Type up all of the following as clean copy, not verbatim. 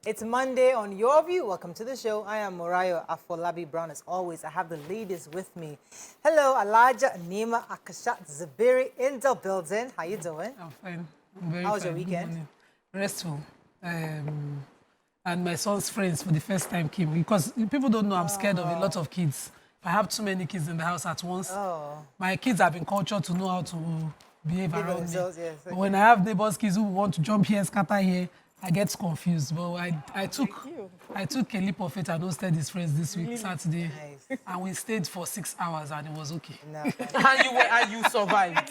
It's Monday on Your View. Welcome to the show. I am Morayo Afolabi Brown. As always, I have the ladies with me. Hello, Alaja, Nima, Akashat, Zabiri in the building. How you doing? I'm fine. I'm very How was fine. your weekend? Restful. And my son's friends for the first time came. Because people don't know I'm scared of a lot of kids. If I have too many kids in the house at once, my kids have been cultured to know how to behave around me. Yes, okay. But when I have neighbors' kids who want to jump here, scatter here, I get confused. But I took a leap of faith and hosted his friends this week, Saturday. Nice. And we stayed for 6 hours and it was okay. No, and you survived.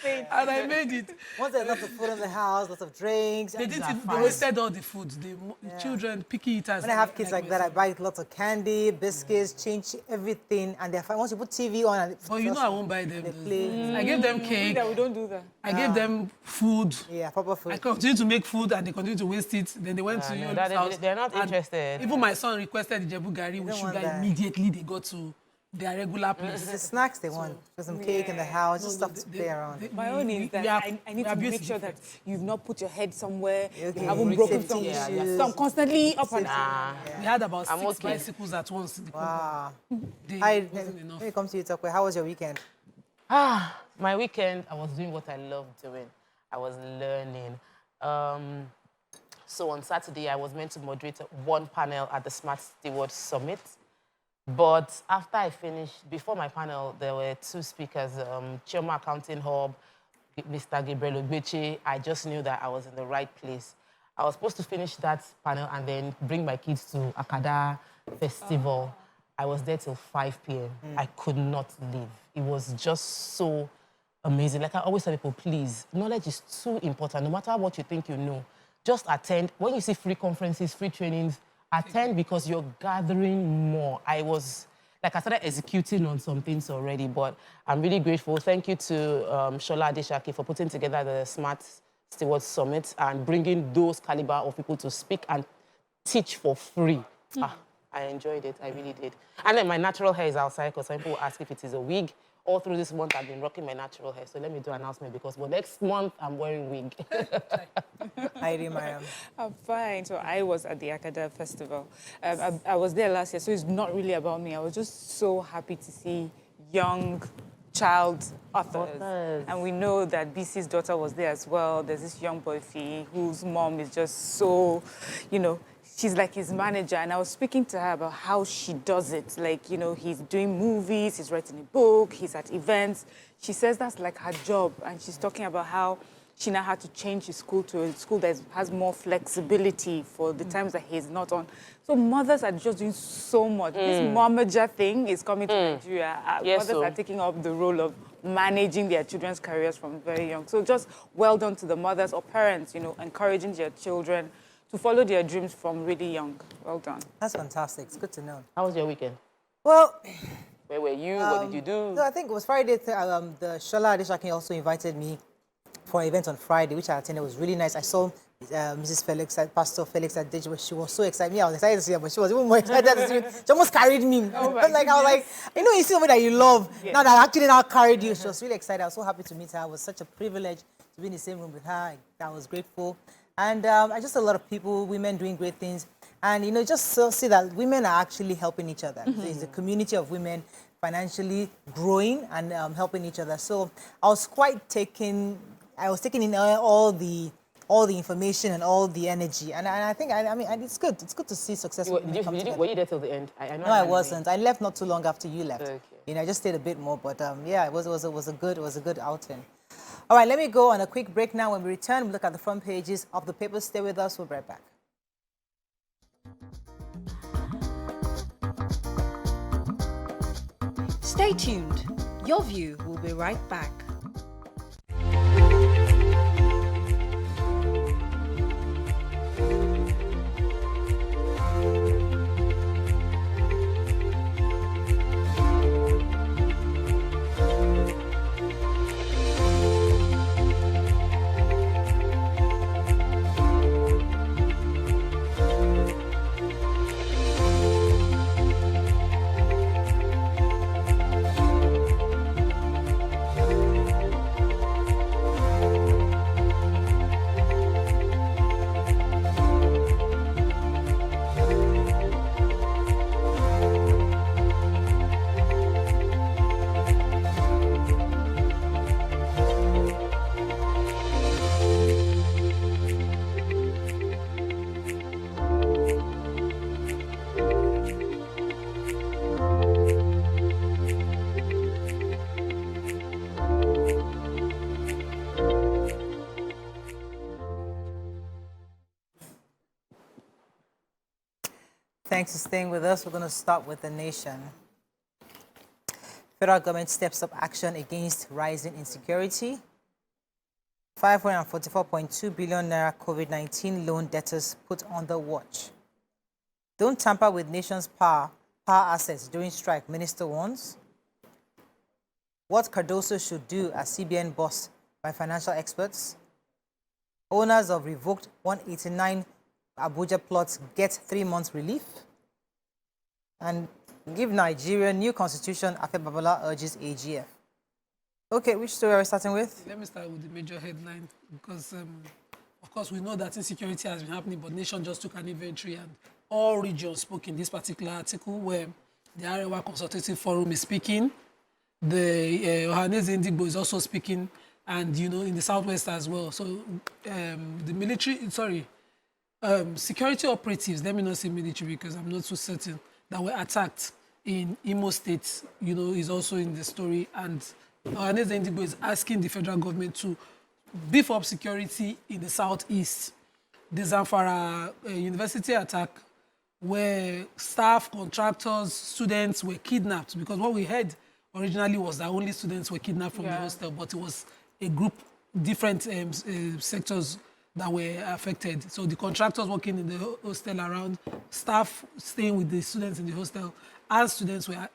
And I made it. once there's lots of food in the house, lots of drinks. They wasted all the food. The children, picky eaters. When I have kids like that, I buy lots of candy, biscuits, change everything, and they're fine. Once you put TV on, and But you know I won't buy them. they play. I gave them cake. We don't do that. I gave them food. Yeah, proper food. I continued to make food and they continued to waste it. Then they went to your house. They're not and interested. Even my son requested the Jebu Gari with don't want sugar. that. Immediately they got to their regular place. It's the snacks they want. There's some cake in the house, just stuff to play around. My own is that I need to make sure that you've not put your head somewhere, Okay. you haven't broken Safety something. issues. So I'm constantly up and Nah. We had about I'm 6 okay. bicycles at once in the Wow. They Hi, wasn't enough. when it comes to you, Tokwe, how was your weekend? My weekend, I was doing what I love doing. I was learning. So on Saturday, I was meant to moderate one panel at the Smart Steward Summit. But after I finished, before my panel, there were 2 speakers, Chioma Accounting Hub, Mr. Gabriel Ogbeche. I just knew that I was in the right place. I was supposed to finish that panel and then bring my kids to Akada Festival. I was there till 5 p.m. I could not leave. It was just so amazing. Like I always tell people, please, knowledge is too important. No matter what you think you know, just attend. When you see free conferences, free trainings, attend because you're gathering more. I started executing on some things already, but I'm really grateful. Thank you to Shola Adeshaki for putting together the Smart Steward Summit and bringing those caliber of people to speak and teach for free. I enjoyed it. I really did. And then my natural hair is outside because some people ask if it is a wig. All through this month, I've been rocking my natural hair. So let me do an announcement because next month, I'm wearing wig. Heidi, Mariam. I'm fine. So I was at the Akada Festival. I was there last year, so it's not really about me. I was just so happy to see young child authors. And we know that BC's daughter was there as well. There's this young boy, Fee, whose mom is just so, she's like his manager. And I was speaking to her about how she does it. Like, he's doing movies, he's writing a book, he's at events. She says that's like her job. And she's talking about how she now had to change his school to a school that has more flexibility for the times that he's not on. So mothers are just doing so much. This momager thing is coming to Nigeria. Mothers are taking up the role of managing their children's careers from very young. So just well done to the mothers or parents, encouraging their children to follow their dreams from really young. Well done. That's fantastic. It's good to know. How was your weekend? Well, Where were you? What did you do? so I think it was Friday. The Shola Adeshaki also invited me for an event on Friday, which I attended. It was really nice. I saw Mrs. Felix, Pastor Felix at Dej, but she was so excited. Me, I was excited to see her, but she was even more excited to see me. She almost carried me. I was like, you see somebody that you love. Yes. Now that I actually now carried you. She was really excited. I was so happy to meet her. It was such a privilege to be in the same room with her. I was grateful. And I just a lot of people, women doing great things. And, just see that women are actually helping each other. There's a community of women financially growing and helping each other. So I was quite taken in all the information and all the energy, and I think it's good. It's good to see successful. Were you there till the end? I know. No, I wasn't. I left not too long after you left. Okay. I just stayed a bit more, but it was a good outing. All right, let me go on a quick break now. When we return, we'll look at the front pages of the papers. Stay with us. We'll be right back. Stay tuned. Your View will be right back. Thanks for staying with us. We're going to start with the nation. Federal government steps up action against rising insecurity. 544.2 billion naira COVID-19 loan debtors put under watch. Don't tamper with nation's power assets during strike, minister warns. What Cardoso should do as CBN boss by financial experts. Owners of revoked 189 Abuja plots get 3 months relief. And give Nigeria new constitution, Afe Babala urges AGF. Okay, which story are we starting with? Let me start with the major headline because, of course, we know that insecurity has been happening, but Nation just took an inventory and all regions spoke in this particular article where the Arewa Consultative Forum is speaking, the Ohaneze Ndigbo is also speaking, and, you know, in the Southwest as well. So the military, security operatives, let me not say military because I'm not so certain, that were attacked in Imo State, you know, is also in the story. And Ohaneze Ndigbo is asking the federal government to beef up security in the Southeast. The Zamfara University attack, where staff, contractors, students were kidnapped, because what we heard originally was that only students were kidnapped from the hostel, but it was a group, different sectors that were affected. So the contractors working in the hostel around, staff staying with the students in the hostel, as students were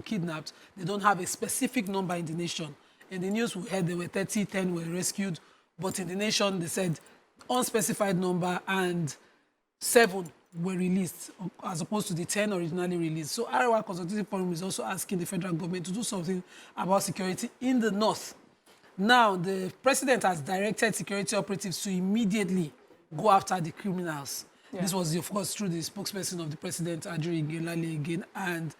kidnapped. They don't have a specific number in the nation. In the news we heard there were 30, 10 were rescued, but in the nation they said unspecified number and 7 were released as opposed to the 10 originally released. So Arewa Consultative Forum is also asking the federal government to do something about security in the north. Now, the president has directed security operatives to immediately go after the criminals. Yeah. This was, of course, through the spokesperson of the president, Ajuri Ngelale again. And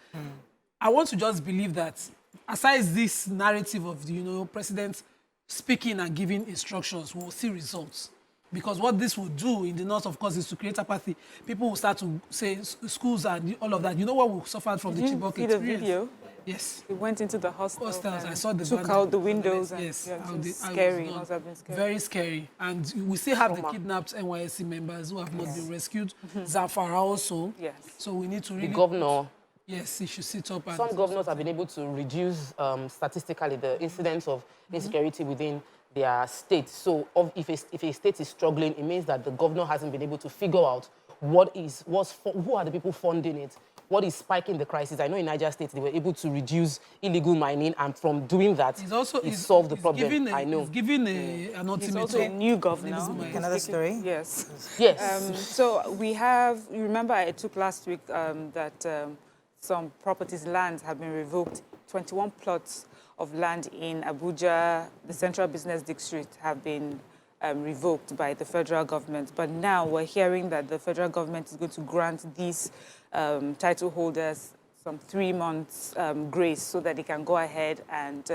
I want to just believe that, aside this narrative of the, you know, president speaking and giving instructions, we'll see results. Because what this will do in the north, of course, is to create apathy. People will start to say schools and all of that. You know what we suffered from the Chibok experience? Did you see the video? Yes. He went into the hostels. I saw the took out the windows. Yes. And scary. Must have been scary. Very scary. And we still have the kidnapped NYSC members who have not been rescued. Zamfara also. Yes. So we need to really... The governor. Yes, he should sit up. And some governors have been able to reduce statistically the incidence of insecurity within their state. So if a state is struggling, it means that the governor hasn't been able to figure out who are the people funding it, what is spiking the crisis. I know in Niger State they were able to reduce illegal mining, and from doing that, it solved the problem. I know. He's given an ultimatum. He's also a new governor. Another story? Yes. Yes. So we have, you remember I took last week that some properties, lands have been revoked. 21 plots of land in Abuja, the Central Business District, have been revoked by the federal government. But now we're hearing that the federal government is going to grant these title holders some 3 months grace so that they can go ahead and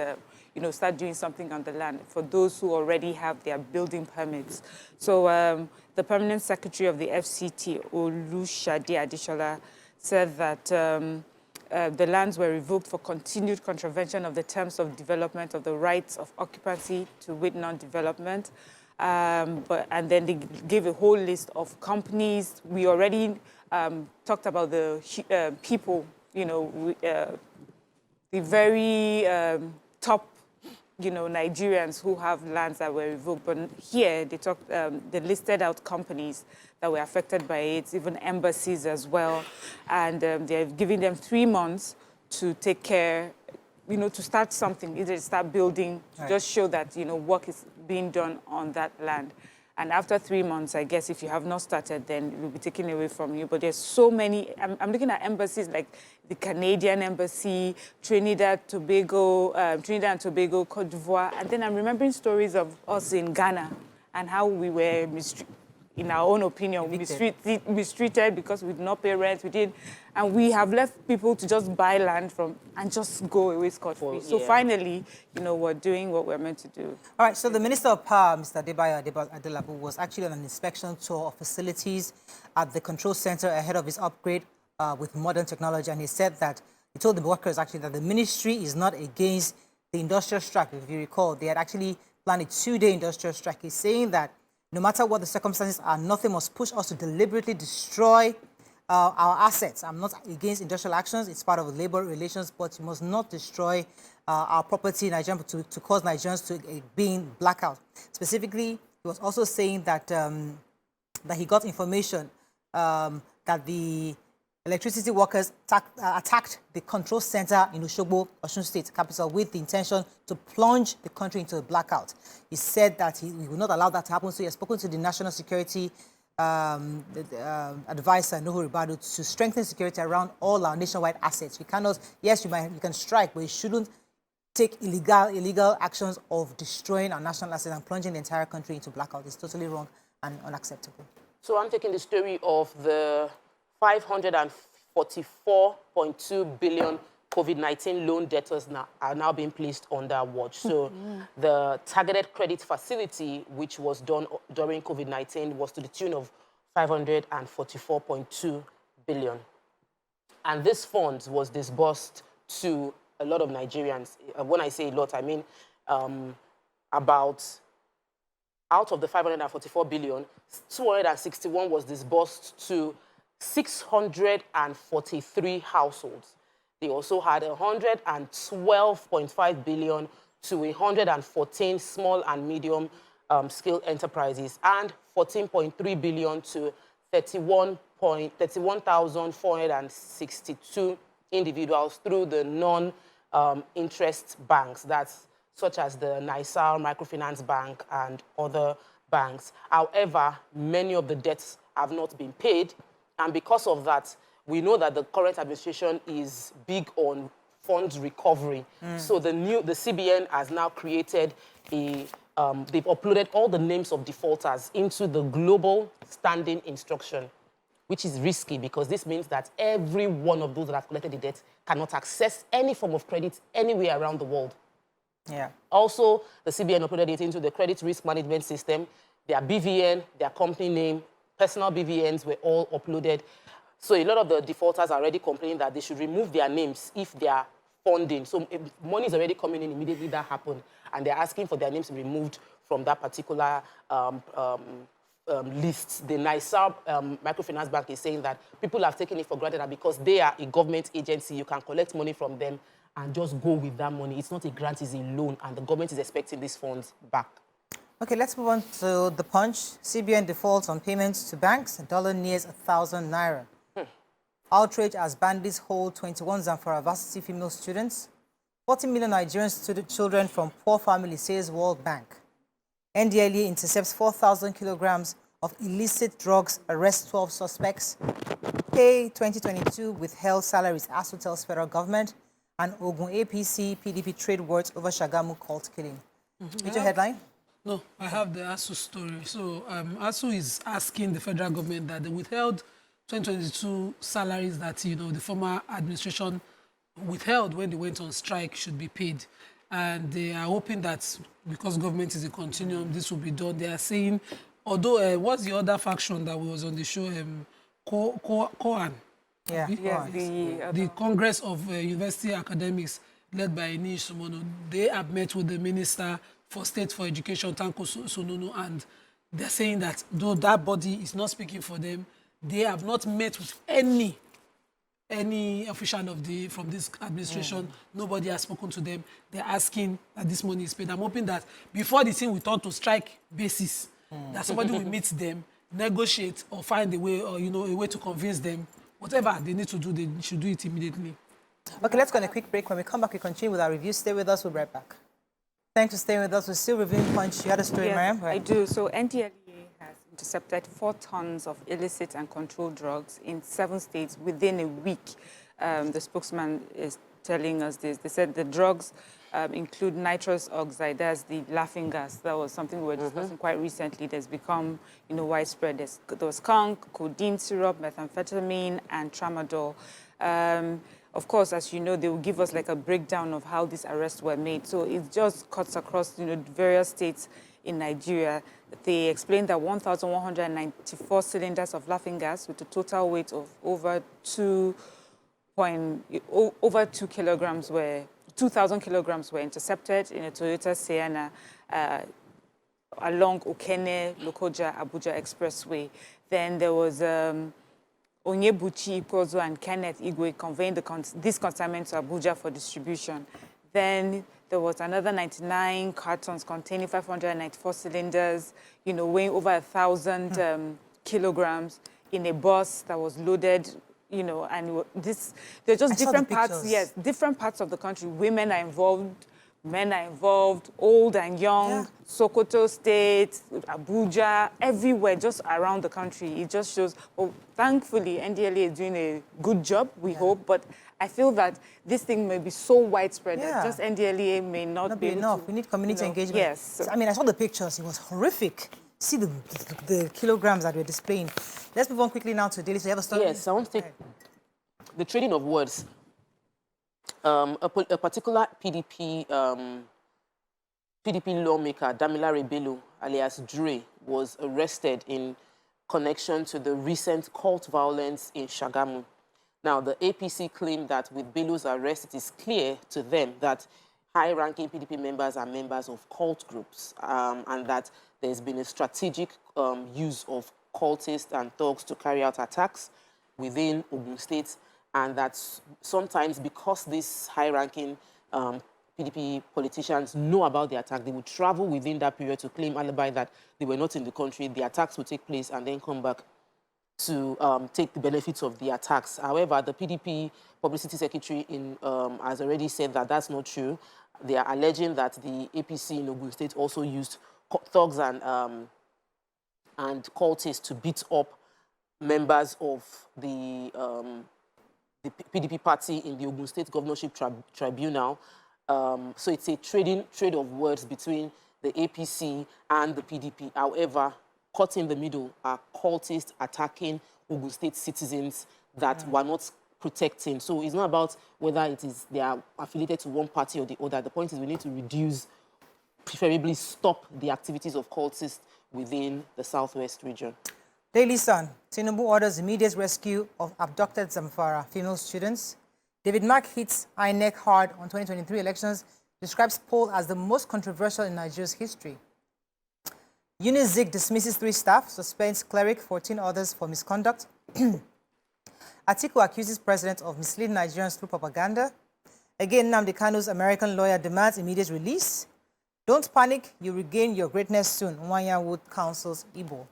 start doing something on the land for those who already have their building permits. So the permanent secretary of the FCT, Olushade Adishola, said that the lands were revoked for continued contravention of the terms of development of the rights of occupancy to wit non-development. And then they gave a whole list of companies. We already talked about the people, the very top, Nigerians who have lands that were revoked. But here they listed out companies that were affected by it, even embassies as well. And they're giving them 3 months to take care, to start something, either start building, to just show that, work is being done on that land. And after 3 months, I guess if you have not started, then it will be taken away from you. But there's so many, I'm looking at embassies like the Canadian embassy, Trinidad and Tobago, Cote d'Ivoire. And then I'm remembering stories of us in Ghana and how we were in our own opinion, mistreated because we did not pay rent, and we have left people to just buy land from and just go away scot-free. So finally, we're doing what we're meant to do. All right, so the Minister of Power, Mr. Adebayo Adelabu, was actually on an inspection tour of facilities at the control center ahead of his upgrade with modern technology, and he said that, he told the workers actually that the ministry is not against the industrial strike. If you recall, they had actually planned a 2-day industrial strike. He's saying that no matter what the circumstances are, nothing must push us to deliberately destroy our assets. I'm not against industrial actions. It's part of labor relations, but you must not destroy our property in Nigeria to cause Nigerians to be in blackout. Specifically, he was also saying that that he got information that the electricity workers attacked the control center in Osogbo, Osun State capital, with the intention to plunge the country into a blackout. He said that he will not allow that to happen, so he has spoken to the national security advisor, Nuhu Ribadu, to strengthen security around all our nationwide assets. We cannot, yes, you can strike, but you shouldn't take illegal actions of destroying our national assets and plunging the entire country into blackout. It's totally wrong and unacceptable. So I'm taking the story of the 544.2 billion COVID-19 loan debtors are now being placed under watch. So the targeted credit facility, which was done during COVID-19, was to the tune of 544.2 billion. And this fund was disbursed to a lot of Nigerians. When I say a lot, I mean out of the 544 billion, 261 was disbursed to 643 households. They also had 112.5 billion to 114 small and medium scale enterprises and 14.3 billion to 31,462 individuals through the non-interest banks, that's such as the Nisal Microfinance Bank and other banks. However, many of the debts have not been paid, and because of that, we know that the current administration is big on funds recovery. So the CBN has now created they've uploaded all the names of defaulters into the global standing instruction, which is risky because this means that every one of those that have collected the debt cannot access any form of credit anywhere around the world. Yeah. Also, the CBN uploaded it into the credit risk management system. Their BVN, their company name, personal BVNs were all uploaded. So a lot of the defaulters are already complaining that they should remove their names if they are funding. So if money is already coming in immediately that happened, and they're asking for their names removed from that particular list. The Nisal Microfinance Bank is saying that people have taken it for granted that because they are a government agency, you can collect money from them and just go with that money. It's not a grant, it's a loan, and the government is expecting these funds back. Okay, let's move on to the Punch. CBN defaults on payments to banks. Dollar nears 1,000 naira. Outrage as bandits hold 21 Zamfara varsity female students. 40 million Nigerian children from poor families, says World Bank. NDLEA intercepts 4,000 kilograms of illicit drugs, arrests 12 suspects. Pay 2022 withheld salaries, ASU tells federal government. And Ogun APC, PDP trade wars over Shagamu cult killing. Read your headline. No, I have the ASU story. So ASU is asking the federal government that they withheld 2022 salaries that, the former administration withheld when they went on strike should be paid. And they are hoping that because government is a continuum, this will be done. They are saying, although, what's the other faction that was on the show? Koan. Yeah, The Congress of University Academics, led by Inish Sumono, they have met with the Minister for State for Education, Tanko Sununu, and they're saying that though that body is not speaking for them, they have not met with any official from this administration. Nobody has spoken to them. They're asking that this money is paid. I'm hoping that before the thing we turn to strike basis, that somebody will meet them, negotiate, or find a way, or a way to convince them. Whatever they need to do, they should do it immediately. Okay, let's go on a quick break. When we come back, we continue with our review. Stay with us. We'll be right back. Thanks for staying with us. We're still reviewing Punch. You had a story, Yes, Mariam? Right. I do. So NDLEA has intercepted 4 tons of illicit and controlled drugs in 7 states within a week. The spokesman is telling us this. They said the drugs include nitrous oxide. That's the laughing gas. That was something we were discussing quite recently. There's become, widespread. There was skunk, codeine syrup, methamphetamine, and tramadol. Of course, as you know, they will give us like a breakdown of how these arrests were made. So it just cuts across, various states in Nigeria. They explained that 1,194 cylinders of laughing gas with a total weight of over 2,000 kilograms were intercepted in a Toyota Sienna along Okene, Lokoja, Abuja Expressway. Then there was Onyebuchi Ipozo and Kenneth Igwe conveying this consignment to Abuja for distribution. Then there was another 99 cartons containing 594 cylinders, you know, weighing over 1,000 kilograms in a bus that was loaded, you know, and they're just different parts, yes, different parts of the country. Women are involved, men are involved, old and young, Sokoto State, Abuja, everywhere, just around the country. It just shows, well, thankfully, NDLA is doing a good job, we hope, but I feel that this thing may be so widespread that just NDLA may not be enough. We need community engagement. Yes. So, I mean, I saw the pictures. It was horrific. See the kilograms that we're displaying. Let's move on quickly now to Daily. So you have a story? Yes, I want to take the trading of words. A particular PDP lawmaker, Damilare Bello, alias Dre, was arrested in connection to the recent cult violence in Shagamu. Now, the APC claimed that with Bello's arrest, it is clear to them that high-ranking PDP members are members of cult groups, and that there's been a strategic use of cultists and thugs to carry out attacks within Ogun State, and that sometimes because these high-ranking PDP politicians know about the attack, they would travel within that period to claim alibi that they were not in the country, the attacks would take place, and then come back to take the benefits of the attacks. However, the PDP publicity secretary has already said that that's not true. They are alleging that the APC in Ogun State also used thugs and cultists to beat up members of the PDP party in the Ogun State Governorship Tribunal. So it's a trade of words between the APC and the PDP. However, caught in the middle are cultists attacking Ogun State citizens that were not protecting. So it's not about whether they are affiliated to one party or the other. The point is we need to reduce, preferably stop the activities of cultists within the Southwest region. Daily Sun. Tinubu orders immediate rescue of abducted Zamfara female students. David Mark hits INEC hard on 2023 elections, describes poll as the most controversial in Nigeria's history. UNIZIG dismisses 3 staff, suspends cleric, 14 others for misconduct. Atiku accuses president of misleading Nigerians through propaganda. Again, Nnamdi Kanu's American lawyer demands immediate release. Don't panic, you regain your greatness soon, Nwanya Wood counsels Igbo.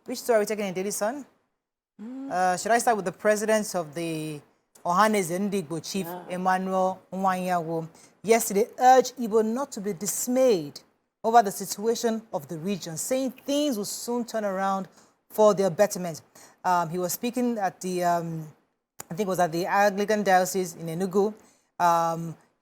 Which story are we taking in Daily Sun? Should I start with the president of the Ohaneze Ndigbo chief, Emmanuel Nwanyawo, yesterday urged Igbo not to be dismayed over the situation of the region, saying things will soon turn around for their betterment. He was speaking at the, I think it was at the Anglican Diocese in Enugu.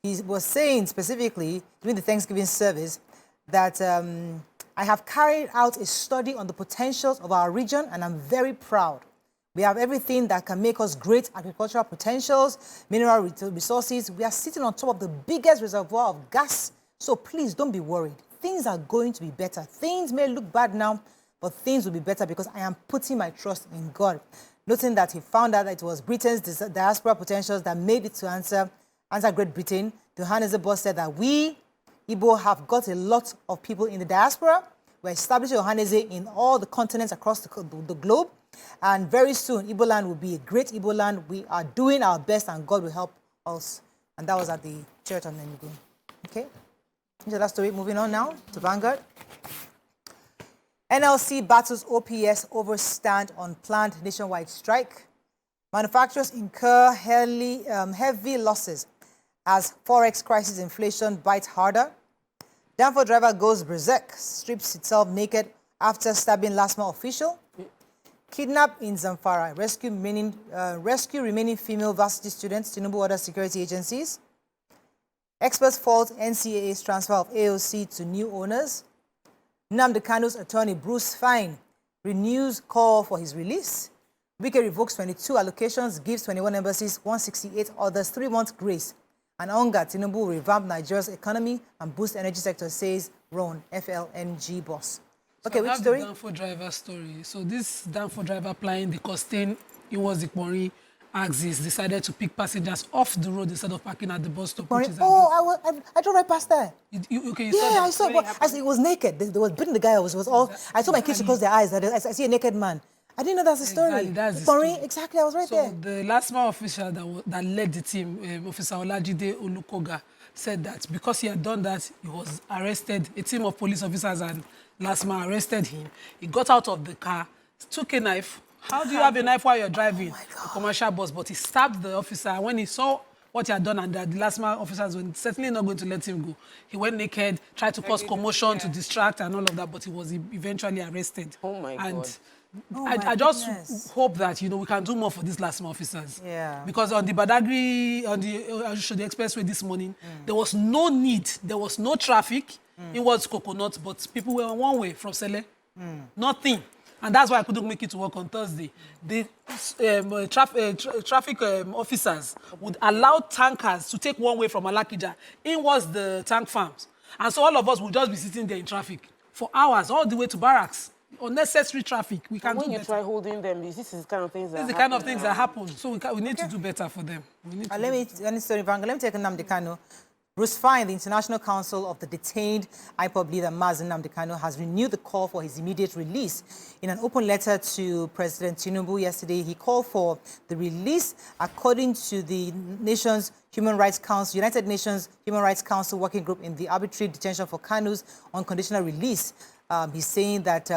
He was saying specifically during the Thanksgiving service that I have carried out a study on the potentials of our region and I'm very proud. We have everything that can make us great: agricultural potentials, mineral resources. We are sitting on top of the biggest reservoir of gas. So please don't be worried. Things are going to be better. Things may look bad now, but things will be better because I am putting my trust in God. Noting that he found out that it was Britain's diaspora potentials that made it to answer Great Britain. The Ohaneze boss said that we, Igbo, have got a lot of people in the diaspora. We're establishing Ohaneze in all the continents across the globe. And very soon, Igbo land will be a great Igbo land. We are doing our best and God will help us. And that was at the church on Enugu. Okay? Into that story. Moving on now to Vanguard. NLC battles OPS over stand on planned nationwide strike. Manufacturers incur heavy losses as forex crisis inflation bites harder. Tamper driver goes berserk, strips itself naked after stabbing LASMA official. Kidnap in Zamfara, rescue remaining female varsity students, Tinubu orders security agencies. Experts fault NCAA's transfer of AOC to new owners. Nnamdi Kanu's attorney Bruce Fine renews call for his release. Wike revokes 22 allocations, gives 21 embassies 168 others 3 months grace. And Onga, Tinubu will revamp Nigeria's economy and boost energy sector, says Ron, FLNG boss. Okay, which story? The Danfo driver story. So this Danfo driver plying the costain Iwozikmori axis decided to pick passengers off the road instead of parking at the bus stop. I drove right past there. Okay, I saw. I saw it was naked. They was beating the guy. I saw my kids close their eyes. I see a naked man. I didn't know that's the story. Exactly, that's the Maureen, story. exactly, I was right So there. the last man official that led the team, Officer Olajide Olukoga, said that because he had done that, he was arrested. A team of police officers and last man arrested him. He got out of the car, took a knife. How do you have a knife while you're driving a commercial bus? But he stabbed the officer. When he saw what he had done and that the last man officers were certainly not going to let him go, he went naked, tried to cause commotion to distract and all of that, but he was eventually arrested. Oh my God. I just hope that, we can do more for these last man officers. Yeah. Because on the Badagry, on the expressway this morning, there was no need, there was no traffic. It was coconut, but people were on one way from Sele. Nothing. And that's why I couldn't make it to work on Thursday. The traffic officers would allow tankers to take one way from Alakija inwards the tank farms. And so all of us would just be sitting there in traffic for hours, all the way to barracks. Unnecessary traffic. We can do better. When you try holding them, this is the kind of things that This is the kind of things that happen. So we need to do better for them. Let me take Nnamdi Kanu. Bruce Fine, the International Council of the Detained IPOB leader Mazen Nnamdi Kanu, has renewed the call for his immediate release. In an open letter to President Tinubu yesterday, he called for the release according to the nation's Human Rights Council, United Nations Human Rights Council working group in the arbitrary detention for Kanu's unconditional release. He's saying that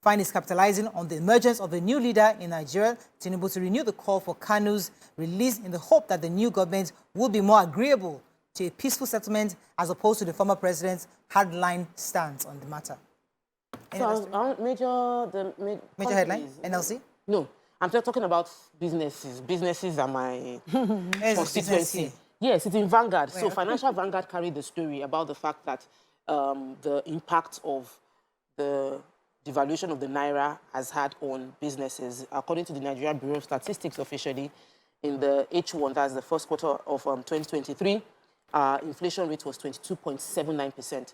Fine is capitalizing on the emergence of a new leader in Nigeria, Tinubu, to renew the call for Kanu's release in the hope that the new government will be more agreeable to a peaceful settlement as opposed to the former president's hardline stance on the matter. So, major headline, NLC? No, I'm just talking about businesses. Businesses are my constituency. Yes, it's in Vanguard. So Financial Vanguard carried the story about the fact that the impact of the devaluation of the Naira has had on businesses. According to the Nigerian Bureau of Statistics officially, in the H1, that's the first quarter of 2023, inflation rate was 22.79%.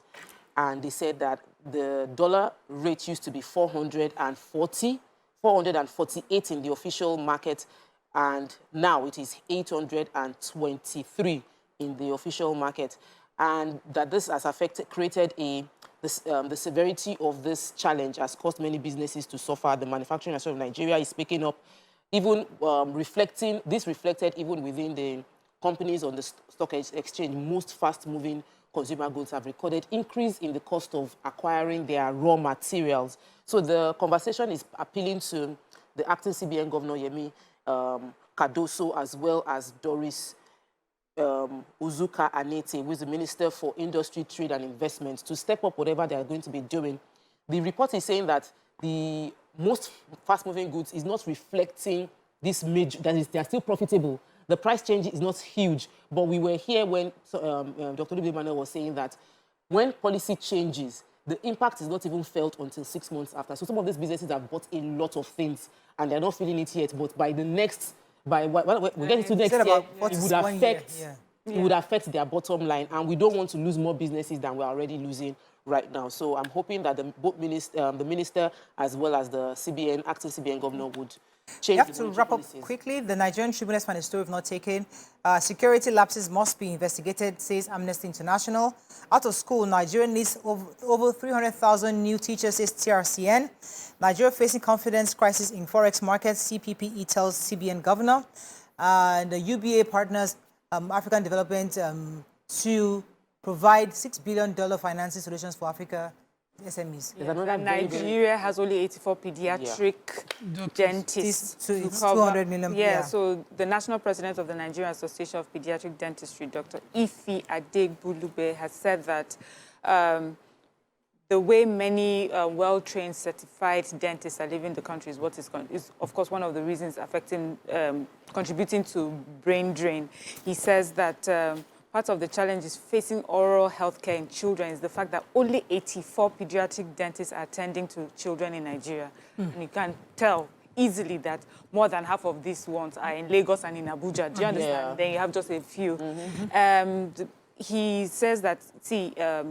And they said that the dollar rate used to be 448 in the official market, and now it is 823 in the official market. And that this has created the severity of this challenge has caused many businesses to suffer. The manufacturing industry of Nigeria is picking up, even reflected even within the companies on the stock exchange. Most fast-moving consumer goods have recorded increase in the cost of acquiring their raw materials. So the conversation is appealing to the acting CBN Governor Yemi Cardoso, as well as Doris Uzuka Anete, who is the Minister for Industry, Trade and Investment, to step up whatever they are going to be doing. The report is saying that the most fast-moving goods is not reflecting this major, that is, they are still profitable. The price change is not huge, but we were here when Dr. Lubi Manuel was saying that when policy changes, the impact is not even felt until 6 months after. So some of these businesses have bought a lot of things and they're not feeling it yet, but by the next, when we get into next year, it would affect their bottom line, and we don't want to lose more businesses than we're already losing right now. So I'm hoping that both the minister as well as the acting CBN governor would change. You have to wrap up quickly. The Nigerian Tribune find a story if not taken. Security lapses must be investigated, says Amnesty International. Out of school, Nigeria needs over 300,000 new teachers, says TRCN. Nigeria facing confidence crisis in forex markets, CPPE tells CBN governor. And the UBA partners African development to provide $6 billion financing solutions for Africa SMEs. And Nigeria has only 84 pediatric dentists to cover 200 million. Yeah, so the national president of the Nigerian Association of Pediatric Dentistry, Dr. Ife Adegbulube, has said that the way many well-trained, certified dentists are leaving the country is what is of course, one of the reasons affecting, contributing to brain drain. He says that part of the challenge is facing oral health care in children is the fact that only 84 pediatric dentists are attending to children in Nigeria. And you can tell easily that more than half of these ones are in Lagos and in Abuja. Do you understand? Yeah. Then you have just a few. He says that,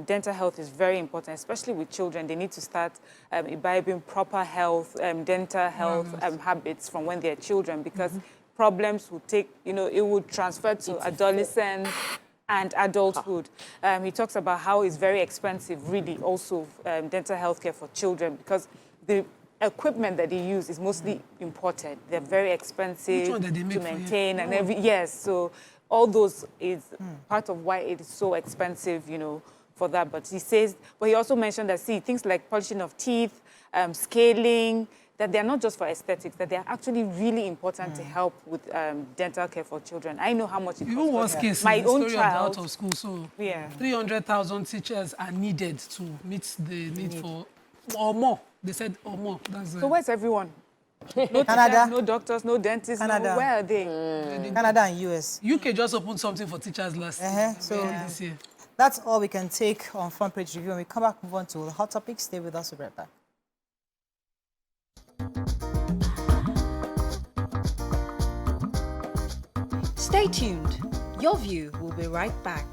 dental health is very important, especially with children. They need to start imbibing proper health, dental health habits from when they're children, because problems will take, it would transfer to adolescence and adulthood. He talks about how it's very expensive, really, also, dental health care for children, because the equipment that they use is mostly imported. They're very expensive Which one that they make to for you? maintain and yes. So all those is part of why it is so expensive, you know, for that. But he also mentioned that, things like polishing of teeth, scaling, that they're not just for aesthetics, that they're actually really important to help with dental care for children. I know how much it Even worst costs. case, My the own story child, of the out of school, so Yeah. 300,000 teachers are needed to meet the need for, or more. They said, or more. That's so where's everyone? No Canada. teachers, no doctors, no dentists, Canada. no, where are they? Canada and US. UK just opened something for teachers last So this year. that's all we can take on Front Page Review. When we come back, move on to the hot topics. Stay with us. We'll be right back. Stay tuned. Your View will be right back.